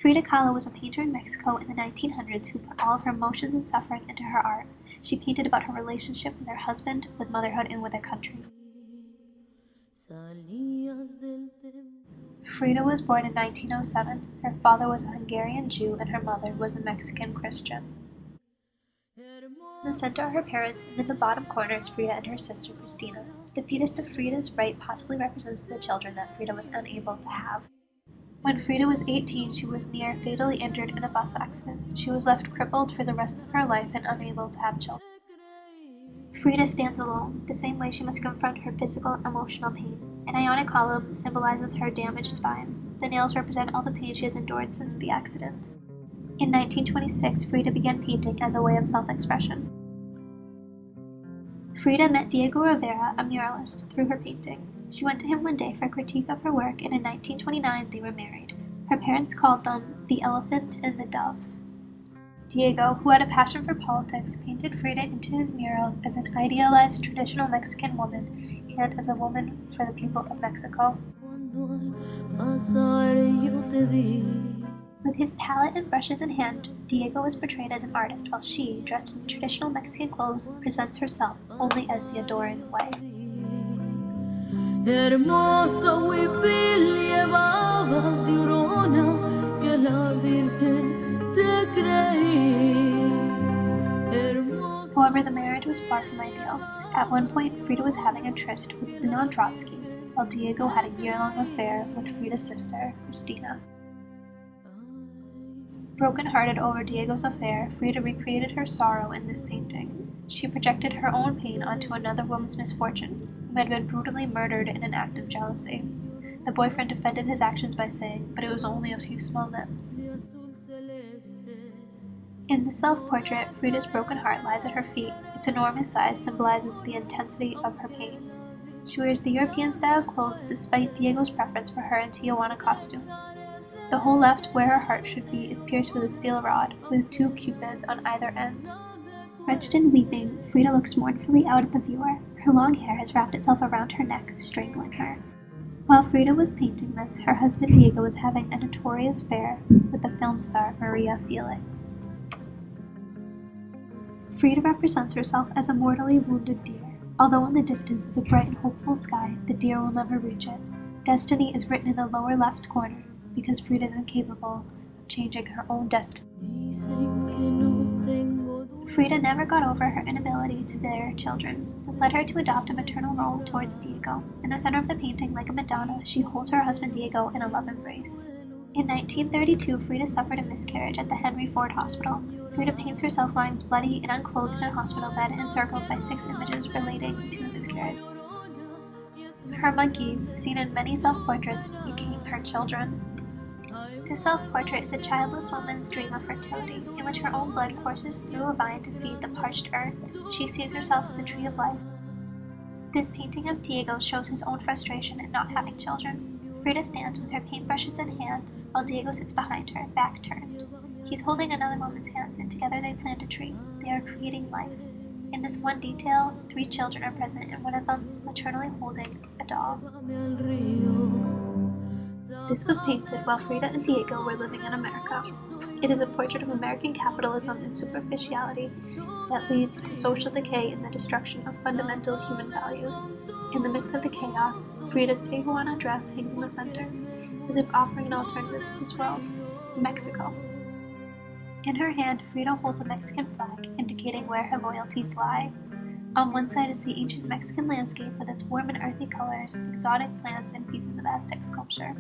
Frida Kahlo was a painter in Mexico in the 1900s who put all of her emotions and suffering into her art. She painted about her relationship with her husband, with motherhood, and with her country. Frida was born in 1907. Her father was a Hungarian Jew and her mother was a Mexican Christian. In the center are her parents, and in the bottom corner is Frida and her sister Christina. The fetus to Frida's right possibly represents the children that Frida was unable to have. When Frida was 18, she was near fatally injured in a bus accident. She was left crippled for the rest of her life and unable to have children. Frida stands alone, the same way she must confront her physical and emotional pain. An ionic column symbolizes her damaged spine. The nails represent all the pain she has endured since the accident. In 1926, Frida began painting as a way of self-expression. Frida met Diego Rivera, a muralist, through her painting. She went to him one day for a critique of her work, and in 1929 they were married. Her parents called them the elephant and the dove. Diego, who had a passion for politics, painted Frida into his murals as an idealized traditional Mexican woman and as a woman for the people of Mexico. With his palette and brushes in hand, Diego was portrayed as an artist, while she, dressed in traditional Mexican clothes, presents herself only as the adoring wife. Hermoso huipil llevabas, Llorona, que la Virgen te creí. However, the marriage was far from ideal. At one point, Frida was having a tryst with Leon Trotsky, while Diego had a year-long affair with Frida's sister, Christina. Broken-hearted over Diego's affair, Frida recreated her sorrow in this painting. She projected her own pain onto another woman's misfortune, who had been brutally murdered in an act of jealousy. The boyfriend defended his actions by saying, "But it was only a few small nips." In the self-portrait, Frida's broken heart lies at her feet. Its enormous size symbolizes the intensity of her pain. She wears the European-style clothes despite Diego's preference for her in Tijuana costume. The hole left where her heart should be is pierced with a steel rod, with two cupids on either end. Wretched and weeping, Frida looks mournfully out at the viewer. Her long hair has wrapped itself around her neck, strangling her. While Frida was painting this, her husband Diego was having a notorious affair with the film star Maria Felix. Frida represents herself as a mortally wounded deer. Although in the distance is a bright and hopeful sky, the deer will never reach it. Destiny is written in the lower left corner, because Frida is incapable of changing her own destiny. Frida never got over her inability to bear children. This led her to adopt a maternal role towards Diego. In the center of the painting, like a Madonna, she holds her husband Diego in a love embrace. In 1932, Frida suffered a miscarriage at the Henry Ford Hospital. Frida paints herself lying bloody and unclothed in a hospital bed, encircled by 6 images relating to the miscarriage. Her monkeys, seen in many self-portraits, became her children. This self-portrait is a childless woman's dream of fertility, in which her own blood courses through a vine to feed the parched earth. She sees herself as a tree of life. This painting of Diego shows his own frustration at not having children. Frida stands with her paintbrushes in hand, while Diego sits behind her, back turned. He's holding another woman's hands, and together they plant a tree. They are creating life. In this one detail, 3 children are present, and one of them is maternally holding a doll. This was painted while Frida and Diego were living in America. It is a portrait of American capitalism and superficiality that leads to social decay and the destruction of fundamental human values. In the midst of the chaos, Frida's Tijuana dress hangs in the center, as if offering an alternative to this world, Mexico. In her hand, Frida holds a Mexican flag, indicating where her loyalties lie. On one side is the ancient Mexican landscape with its warm and earthy colors, exotic plants, and pieces of Aztec sculpture.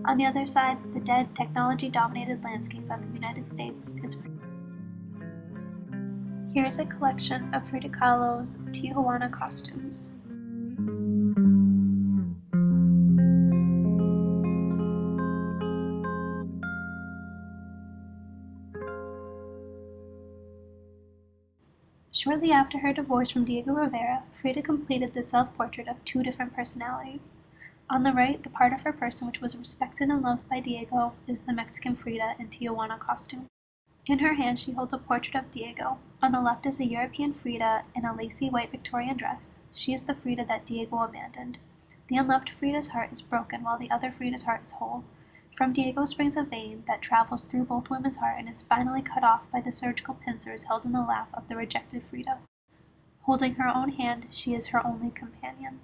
On the other side, the dead, technology-dominated landscape of the United States is. Here is a collection of Frida Kahlo's Tijuana costumes. Shortly after her divorce from Diego Rivera, Frida completed the self-portrait of 2 different personalities. On the right, the part of her person which was respected and loved by Diego is the Mexican Frida in Tijuana costume. In her hand, she holds a portrait of Diego. On the left is a European Frida in a lacy white Victorian dress. She is the Frida that Diego abandoned. The unloved Frida's heart is broken, while the other Frida's heart is whole. From Diego springs a vein that travels through both women's heart and is finally cut off by the surgical pincers held in the lap of the rejected Frida. Holding her own hand, she is her only companion.